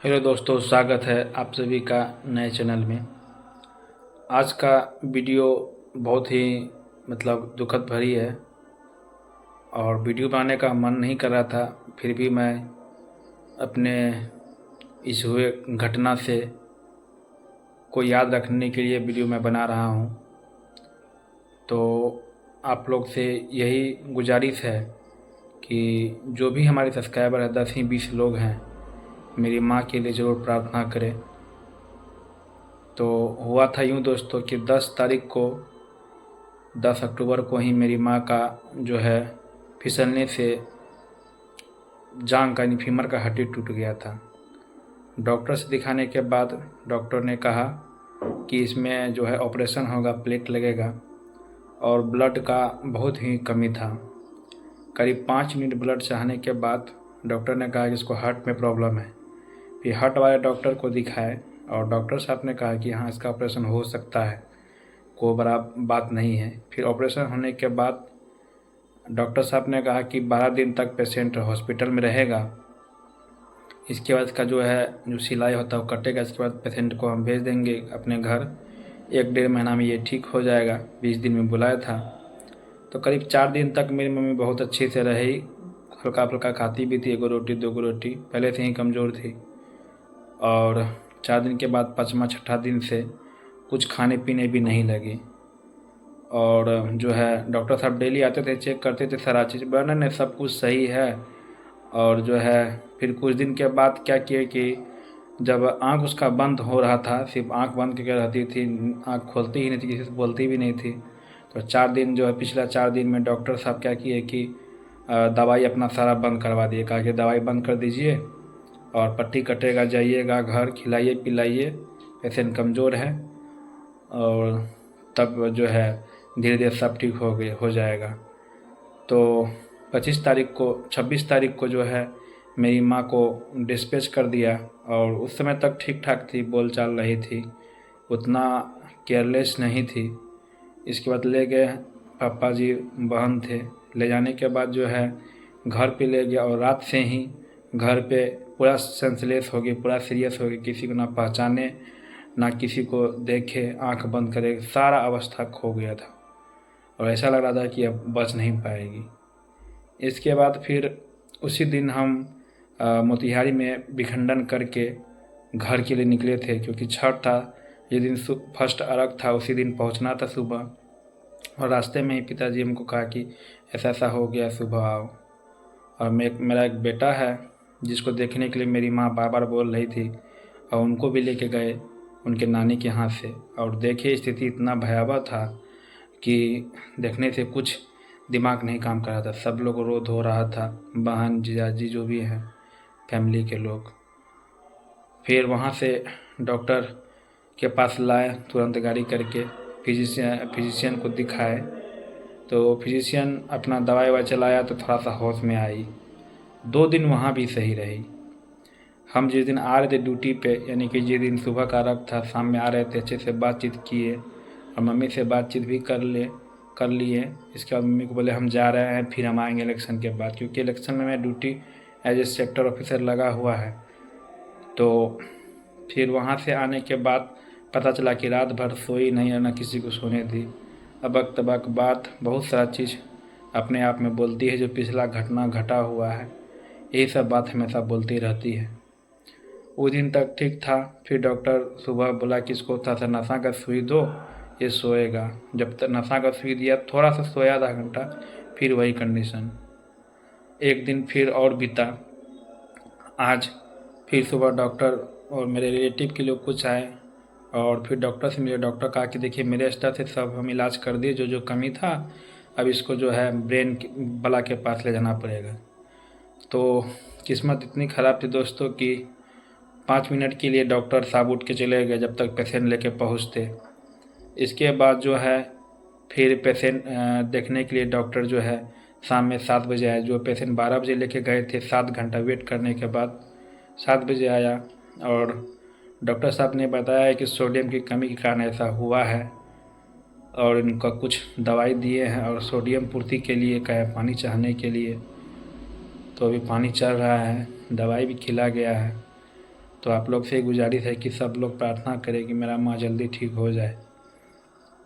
Hello दोस्तों, स्वागत है आप सभी का नए चैनल में। आज का वीडियो बहुत ही दुखद भरी है और वीडियो बनाने का मन नहीं कर रहा था, फिर भी मैं अपने इस हुए घटना से को याद रखने के लिए वीडियो मैं बना रहा हूँ। तो आप लोग से यही गुजारिश है कि जो भी हमारे सब्सक्राइबर है 10 ही 20 लोग हैं, मेरी माँ के लिए ज़रूर प्रार्थना करें। तो हुआ था यूँ दोस्तों कि 10 अक्टूबर को ही मेरी माँ का जो है फिसलने से जांघ का फीमर का हड्डी टूट गया था। डॉक्टर से दिखाने के बाद डॉक्टर ने कहा कि इसमें जो है ऑपरेशन होगा, प्लेट लगेगा और ब्लड का बहुत ही कमी था। करीब 5 मिनट ब्लड चाहने के बाद डॉक्टर ने कहा कि इसको हार्ट में प्रॉब्लम है। फिर हार्ट वाले डॉक्टर को दिखाए और डॉक्टर साहब ने कहा कि हाँ, इसका ऑपरेशन हो सकता है, कोई बड़ा बात नहीं है। फिर ऑपरेशन होने के बाद डॉक्टर साहब ने कहा कि 12 दिन तक पेशेंट हॉस्पिटल में रहेगा। इसके बाद इसका जो सिलाई होता है वो कटेगा। इसके बाद पेशेंट को हम भेज देंगे अपने घर। 1-1.5 महीना में ये ठीक हो जाएगा, 20 दिन में बुलाया था। तो करीब 4 दिन तक मेरी मम्मी बहुत अच्छी से रही, हल्का फुल्का खाती भी थी, 1 रोटी 2 रोटी, पहले से ही कमज़ोर थी। और 4 दिन के बाद 5वां 6ठा दिन से कुछ खाने पीने भी नहीं लगी। और जो है डॉक्टर साहब डेली आते थे, चेक करते थे सारा चीज़, वर्णन है सब कुछ सही है। और जो है फिर कुछ दिन के बाद क्या किए कि जब आँख उसका बंद हो रहा था, सिर्फ आँख बंद करके रहती थी, आँख खोलती ही नहीं थी, किसी से बोलती भी नहीं थी। तो 4 दिन जो है पिछला 4 दिन में डॉक्टर साहब क्या किए कि दवाई अपना सारा बंद करवा दिए। कहा कि दवाई बंद कर दीजिए और पट्टी कटेगा, जाइएगा घर, खिलाइए पिलाइए, पेशेंट कमज़ोर है और तब जो है धीरे धीरे सब ठीक हो जाएगा। तो 26 तारीख को जो है मेरी माँ को डिस्पैच कर दिया। और उस समय तक ठीक ठाक थी, बोल चाल रही थी, उतना केयरलेस नहीं थी। इसके बाद ले गए, पापा जी बहन थे, ले जाने के बाद जो है घर पे ले गया और रात से ही घर पे पूरा सेंसलेस हो गई, पूरा सीरियस हो गई, किसी को ना पहचाने ना किसी को देखे, आंख बंद करे, सारा अवस्था खो गया था और ऐसा लग रहा था कि अब बच नहीं पाएगी। इसके बाद फिर उसी दिन हम मोतिहारी में विखंडन करके घर के लिए निकले थे, क्योंकि छठ था, ये दिन फर्स्ट अर्घ था, उसी दिन पहुंचना था सुबह। और रास्ते में ही पिताजी हमको कहा कि ऐसा ऐसा हो गया, सुबह आओ। और मेरा एक बेटा है जिसको देखने के लिए मेरी माँ बार बार बोल रही थी, और उनको भी लेके गए उनके नानी के हाथ से। और देखिए स्थिति इतना भयावह था कि देखने से कुछ दिमाग नहीं काम कर रहा था। सब लोग रो धो रहा था, बहन जीजाजी जो भी हैं फैमिली के लोग। फिर वहाँ से डॉक्टर के पास लाए तुरंत गाड़ी करके, फिजिशियन को दिखाए। तो फिजिशियन अपना दवाई ववाई चलाया तो थोड़ा सा होश में आई। 2 दिन वहाँ भी सही रही। हम जिस दिन आ रहे थे ड्यूटी पे, यानी कि जिस दिन सुबह का रख था, शाम में आ रहे थे, अच्छे से बातचीत किए और मम्मी से बातचीत भी कर लिए। इसके बाद मम्मी को बोले हम जा रहे हैं, फिर हम आएंगे इलेक्शन के बाद, क्योंकि इलेक्शन में मैं duty as a sector officer लगा हुआ है। तो फिर वहाँ से आने के बाद पता चला कि रात भर सोई नहीं और ना किसी को सोने दी। अबक तबक बात, बहुत सारा चीज़ अपने आप में बोलती है, जो पिछला घटना घटा हुआ है, यही सब बात हमेशा बोलती रहती है। उस दिन तक ठीक था। फिर डॉक्टर सुबह बोला कि इसको थोड़ा सा नशा का सुई दो, ये सोएगा। जब तक नशा का सुई दिया, थोड़ा सा सोया आधा घंटा, फिर वही कंडीशन। एक दिन फिर और बीता। आज फिर सुबह डॉक्टर और मेरे रिलेटिव के लोग कुछ आए और फिर डॉक्टर से मिले। डॉक्टर कहा कि देखिए मेरे स्तर से सब हम इलाज कर दिए, जो जो कमी था, अब इसको जो है ब्रेन वाला के पास ले जाना पड़ेगा। तो किस्मत इतनी ख़राब थी दोस्तों कि 5 मिनट के लिए डॉक्टर साहब उठ के चले गए जब तक पेशेंट लेके पहुँचते। इसके बाद जो है फिर पेशेंट देखने के लिए डॉक्टर जो है शाम में 7 बजे आए। जो पेशेंट 12 बजे लेके गए थे, 7 घंटा वेट करने के बाद 7 बजे आया। और डॉक्टर साहब ने बताया कि सोडियम की कमी के कारण ऐसा हुआ है और इनका कुछ दवाई दिए हैं और सोडियम पूर्ति के लिए कहा है, पानी चाहने के लिए। तो अभी पानी चल रहा है, दवाई भी खिला गया है। तो आप लोग से ही गुजारिश है कि सब लोग प्रार्थना करें कि मेरा माँ जल्दी ठीक हो जाए।